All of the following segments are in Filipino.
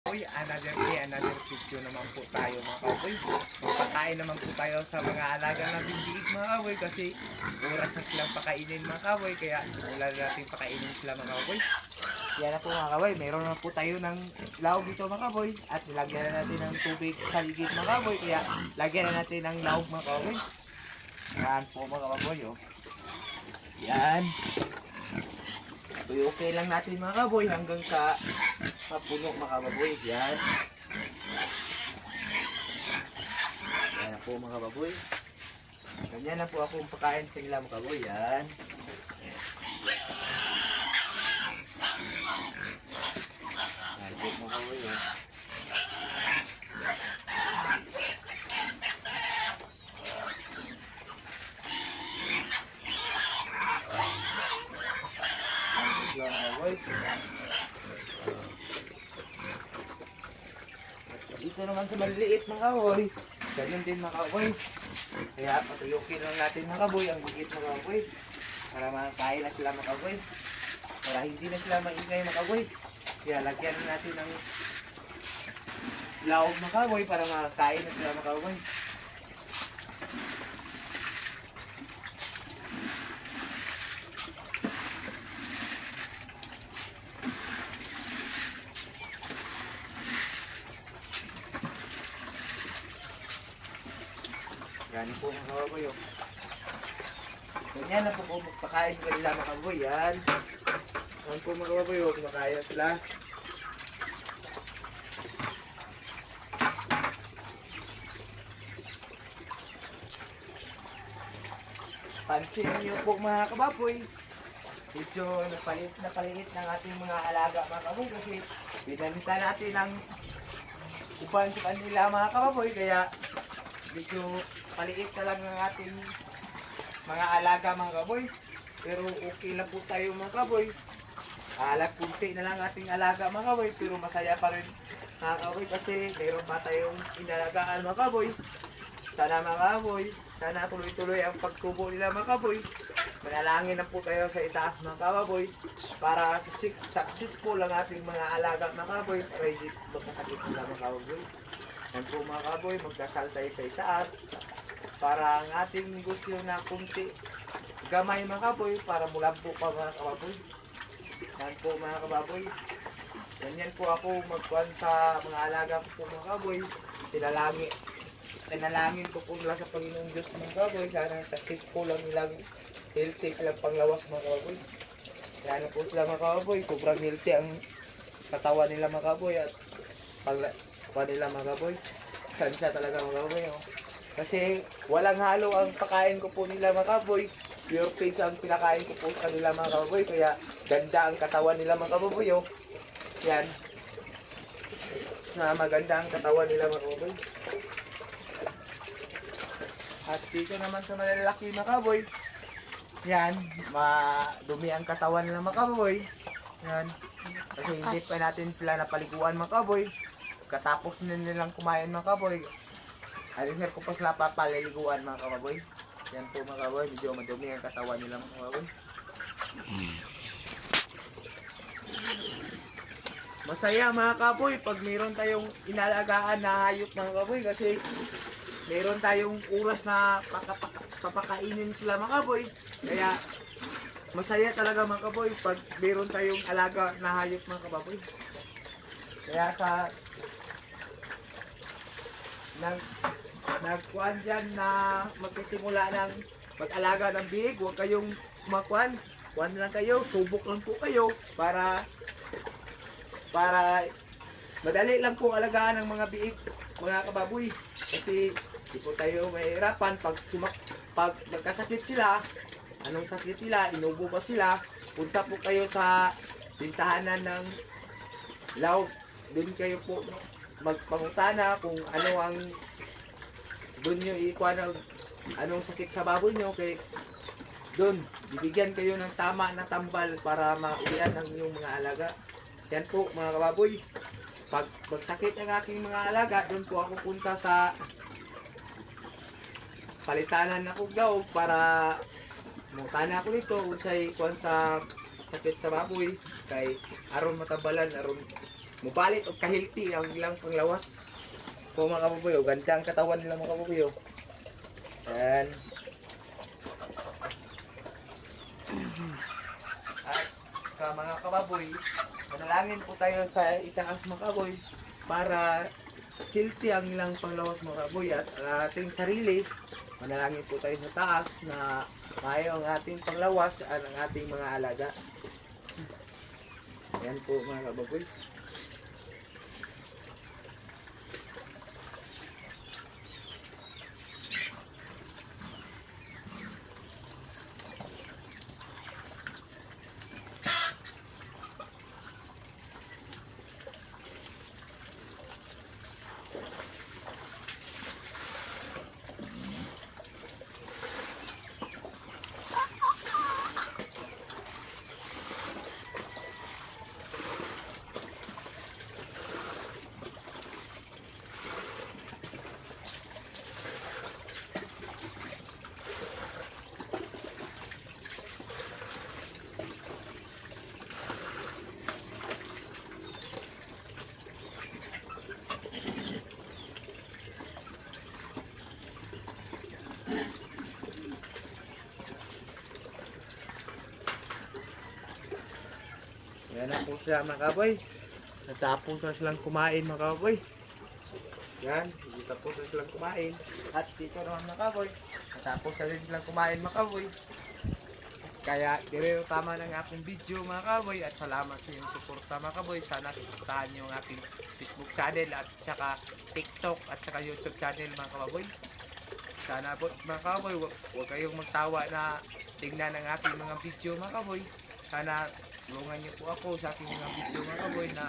Uy, another day, another video naman po tayo mga kaboy. Magpakain naman po tayo sa mga alaga na bibiig mga kaboy kasi oras na silang pakainin mga kaboy. Kaya simulan natin pakainin sila mga kaboy. Yan na po mga kaboy, mayroon na po tayo ng laog dito mga kaboy. At nilagyan na natin ng tubig sa ligid mga kaboy. Kaya lagyan na natin ng laog mga kaboy. Yan po mga kaboy oh. Yan. Okay lang natin mga kaboy hanggang sa puno mga kaboy. Yan. Yan na po mga kaboy. Ganyan na po akong pakain sa nila mga kaboy. Yan. Yan po mga kaboy. Yan. Yan mga kaboy. Dito naman sa maliliit mga kaboy, ganyan din mga kaboy. Kaya patuyukin lang natin mga kaboy ang bigit mga kaboy para makakain na sila mga kaboy. Para hindi na sila maingay mga kaboy. Kaya lagyan natin ng laog mga kaboy para makakain na sila mga kaboy. Yan po mga kaboy. Ganyan na po kung magpakain ko nila mga kaboy. Yan. Yan po mga kaboy. Kumakain sila. Pansin niyo po mga kababoy. Medyo napaliit ng ating mga alaga mga kaboy. Kasi binanita natin ang upan sa kanila mga kababoy. Kaya medyo paliit na lang ang ating mga alaga mga kaboy. Pero okay lang po tayo mga kaboy. Kunti na lang ating alaga mga kaboy. Pero masaya pa rin mga kaboy. Kasi mayroon pa tayong inalagaan mga kaboy. Sana mga kaboy, sana tuloy-tuloy ang pagtubo nila mga kaboy. Manalangin na po tayo sa itaas mga kaboy. Para successful ang ating mga alaga mga kaboy. Para hindi magkasakit nila mga kaboy. Yan po mga kaboy, magdasal tayo sa itaas para ang ating negosyo na kunti gamay mga kaboy para mulampo pa mga kababoy. Yan po mga kababoy. Ganyan po ako magkuhan sa mga alaga ko po mga kaboy. Tinalangin ko po nila sa Panginoong Diyos mga kaboy. Sana successful lang nilang healthy silang panglawas mga kaboy. Yan po sila mga kaboy. Sobrang healthy ang katawan nila mga kaboy at panglawas nila mga kaboy. Kansa talaga mga kaboy. Oh. Kasi walang halo ang pakain ko po nila mga kaboy. Pure face ang pinakain ko po sa nila mga kaboy. Kaya ganda ang katawan nila mga kaboy. Oh. Yan. Na maganda ang katawan nila mga kaboy. At dito naman sa malalaki mga kaboy. Yan. Madumi ang katawan nila mga kaboy. Yan. Kasi hindi pa natin sila napaliguan mga kaboy. Katapos na nilang kumain mga kaboy. Alisin ko pa sila papaliguan mga kaboy. Yan po mga kaboy. Medyo madumi ang katawan nila mga kaboy. Masaya mga kaboy pag mayroon tayong inalagaan na hayop mga kaboy. Kasi mayroon tayong oras na papakainin sila mga kaboy. Kaya masaya talaga mga kaboy pag mayroon tayong alaga na hayop mga kaboy. Kaya sa nagkuhan dyan na magsisimula ng mag-alaga ng biig, huwag kayong kuhan lang kayo, subok lang po kayo para madali lang po alagaan ng mga biig mga kababoy. Kasi di po tayo mahirapan pag magkasakit sila. Anong sakit nila, inubo ba sila, punta po kayo sa tindahanan ng laog. Doon kayo po magpangutana kung ano ang doon nyo ikuha ng anong sakit sa baboy nyo. Kaya doon, bibigyan kayo ng tama na tambal para mauwian ang inyong mga alaga. Yan po mga kababoy. Pag magsakit ang aking mga alaga, doon po ako punta sa palitanan na kuglaw para mutana ako dito unsay kuan sa sakit sa baboy kay aron matabalan aron mubalit o kahilti ang ilang panglawas. Po mga kababoy, o ganda ang katawan nila mga kababoy. Oh. Yan. At mga kababoy, manalangin po tayo sa itaas mga kababoy para healthy ang ilang panglawas mga kababoy at ang ating sarili. Manalangin po tayo sa taas na mayo ang ating panglawas at ang ating mga alaga. Yan po mga kababoy. Yan na po siya mga kaboy. Natapos na silang kumain mga kaboy. Yan, natapos na silang kumain. At dito naman mga kaboy, natapos na rin silang kumain mga kaboy. Kaya dire tama ng aking video mga kaboy. At salamat sa inyong suporta mga kaboy. Sana suportahan niyo ang aking Facebook channel at saka TikTok at saka YouTube channel mga kaboy. Sana po mga kaboy, huwag kayong magsawa na tingnan ang aking mga video mga kaboy. Sana tulungan niyo po ako sa aking mga video mga kaboy na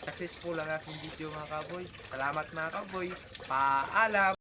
successful ang aking video mga kaboy. Salamat mga kaboy. Paalam!